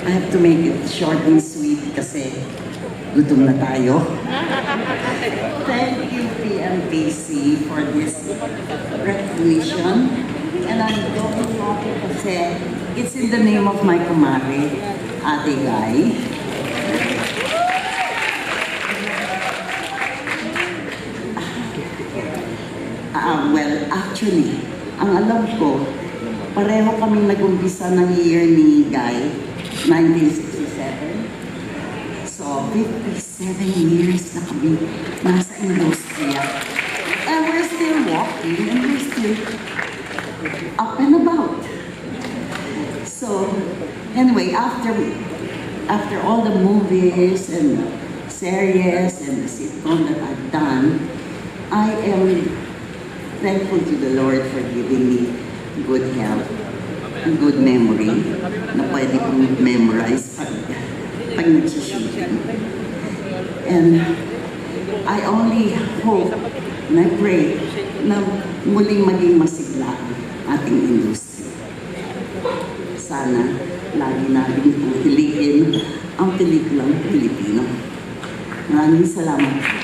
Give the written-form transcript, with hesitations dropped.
I have to make it short and sweet kasi gutom na tayo. Thank you, PMPC, for this recognition. And I'm very happy kasi it's in the name of my kumare, Ate Guy. Well, actually, ang alam ko, pareho kami nag-umpisa ng year ni Guy, 1967. So, 57 years na kami nasa industriya. And we're still walking and we're still up and about. So, anyway, after all the movies and series and the sitcom that I've done, I am thankful to the Lord for giving me good health and good memory na pwede kong memorize pag nag-shooting. And I only hope and I pray na muling maging masigla ang ating industry. Sana lagi natin piliin ang pelikulang Pilipino. Maraming salamat.